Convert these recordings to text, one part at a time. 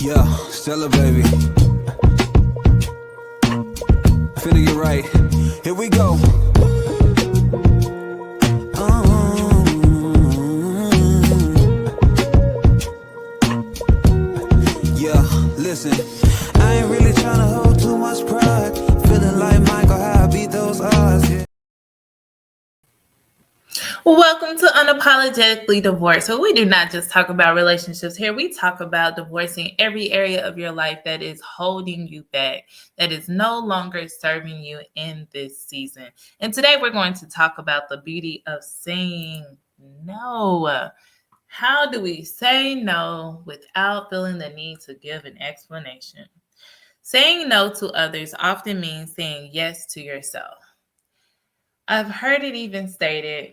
Yeah, Stella, baby. Finna get right. Here we go. Yeah, listen. I ain't really tryna hold too much pride. Feeling like Michael, how I beat those odds. Yeah. Welcome to Unapologetically Divorced. So we do not just talk about relationships here. We talk about divorcing every area of your life that is holding you back, that is no longer serving you in this season. And today we're going to talk about the beauty of saying no. How do we say no without feeling the need to give an explanation? Saying no to others often means saying yes to yourself. I've heard it even stated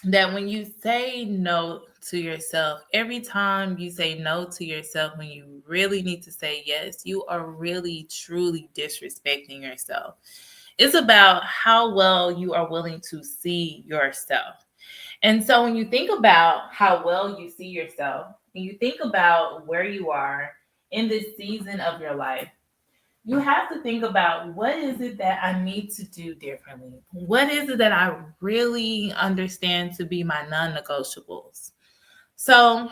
that when you say no to yourself, every time you say no to yourself, when you really need to say yes, you are really, truly disrespecting yourself. It's about how well you are willing to see yourself. And so when you think about how well you see yourself, and you think about where you are in this season of your life, you have to think about what is it that I need to do differently? What is it that I really understand to be my non negotiables? So,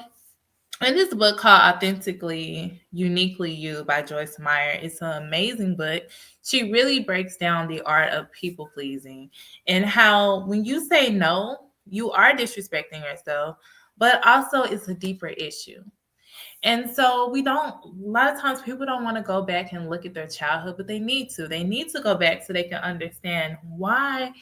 in this book called Authentically, Uniquely You by Joyce Meyer, it's an amazing book. She really breaks down the art of people pleasing and how when you say no, you are disrespecting yourself, but also it's a deeper issue. And so a lot of times people don't want to go back and look at their childhood, but they need to. They need to go back so they can understand, why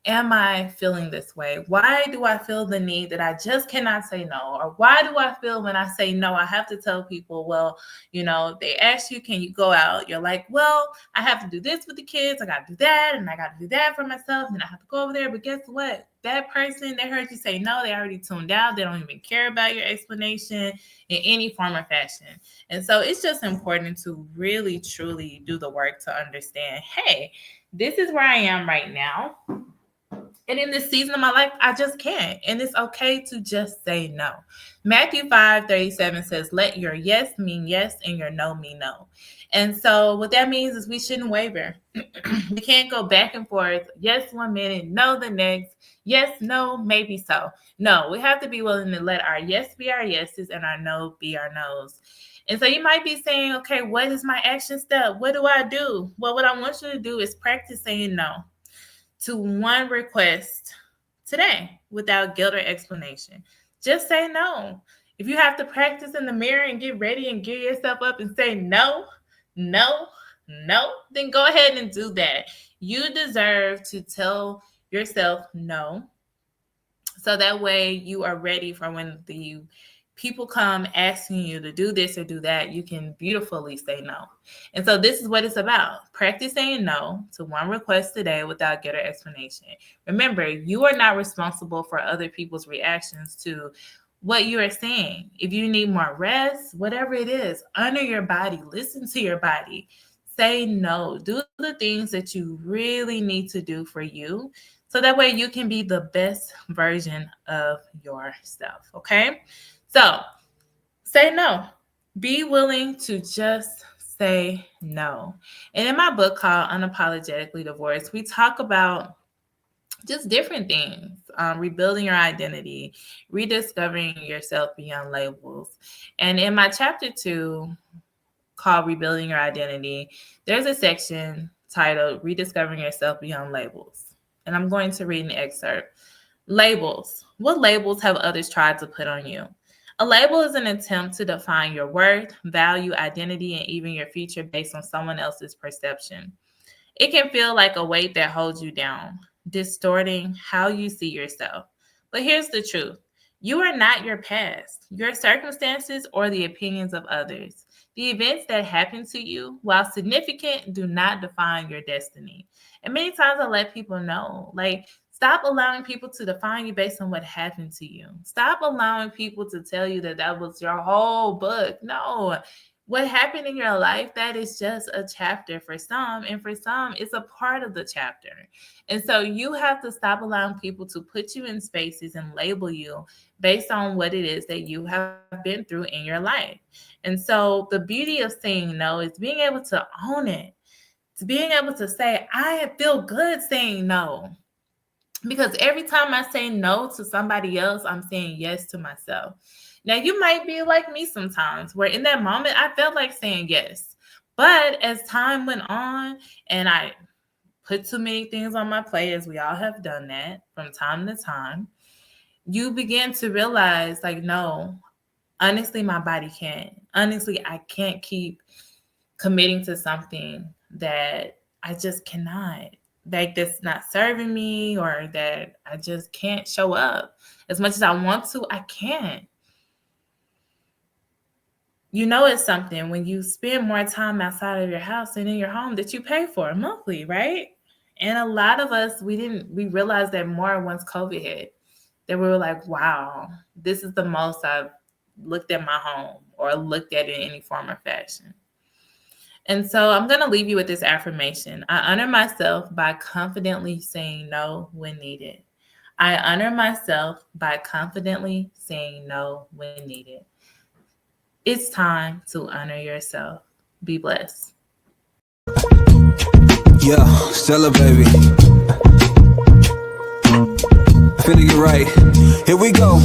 am I feeling this way? Why do I feel the need that I just cannot say no? Or why do I feel when I say no, I have to tell people, well, they ask you, can you go out? You're like, well, I have to do this with the kids. I got to do that. And I got to do that for myself. And I have to go over there. But guess what? That person, they heard you say no. They already tuned out. They don't even care about your explanation in any form or fashion. And so it's just important to really, truly do the work to understand, hey, this is where I am right now. And in this season of my life, I just can't. And it's okay to just say no. Matthew 5:37 says, let your yes mean yes and your no mean no. And so what that means is we shouldn't waver. We can't go back and forth. Yes, 1 minute, no, the next. Yes, no, maybe so. No, we have to be willing to let our yes be our yeses and our no be our nos. And so you might be saying, okay, what is my action step? What do I do? Well, what I want you to do is practice saying no to one request today without guilt or explanation. Just say no. If you have to practice in the mirror and get ready and gear yourself up and say no, no, no, then go ahead and do that. You deserve to tell yourself no, so that way you are ready for when the people come asking you to do this or do that, you can beautifully say no. And so this is what it's about. Practice saying no to one request today without guilt or explanation. Remember, you are not responsible for other people's reactions to what you are saying. If you need more rest, whatever it is, honor your body, listen to your body. Say no. Do the things that you really need to do for you, so that way you can be the best version of yourself. Okay? So say no. Be willing to just say no. And in my book called Unapologetically Divorced, we talk about just different things, rebuilding your identity, rediscovering yourself beyond labels. And in my chapter 2, called Rebuilding Your Identity, there's a section titled Rediscovering Yourself Beyond Labels. And I'm going to read an excerpt. Labels. What labels have others tried to put on you? A label is an attempt to define your worth, value, identity, and even your future based on someone else's perception. It can feel like a weight that holds you down, distorting how you see yourself. But here's the truth: you are not your past, your circumstances, or the opinions of others. The events that happen to you, while significant, do not define your destiny. And many times I let people know, like, stop allowing people to define you based on what happened to you. Stop allowing people to tell you that that was your whole book. No, What happened in your life, that is just a chapter for some, and for some it's a part of the chapter. And so you have to stop allowing people to put you in spaces and label you based on what it is that you have been through in your life. And so the beauty of saying no is being able to own it, to being able to say I feel good saying no, because every time I say no to somebody else, I'm saying yes to myself. Now, you might be like me sometimes, where in that moment I felt like saying yes. But as time went on and I put too many things on my plate, as we all have done that from time to time, you begin to realize, like, no, honestly, my body can't. Honestly, I can't keep committing to something that I just cannot, like that's not serving me, or that I just can't show up as much as I want to. I can't. You know, it's something when you spend more time outside of your house than in your home that you pay for monthly, right? And a lot of us, we realized that more once COVID hit, that we were like, wow, this is the most I've looked at my home or looked at it in any form or fashion. And so I'm going to leave you with this affirmation. I honor myself by confidently saying no when needed. I honor myself by confidently saying no when needed. It's time to honor yourself. Be blessed. Yeah, Stella, baby. Finna get right. Here we go.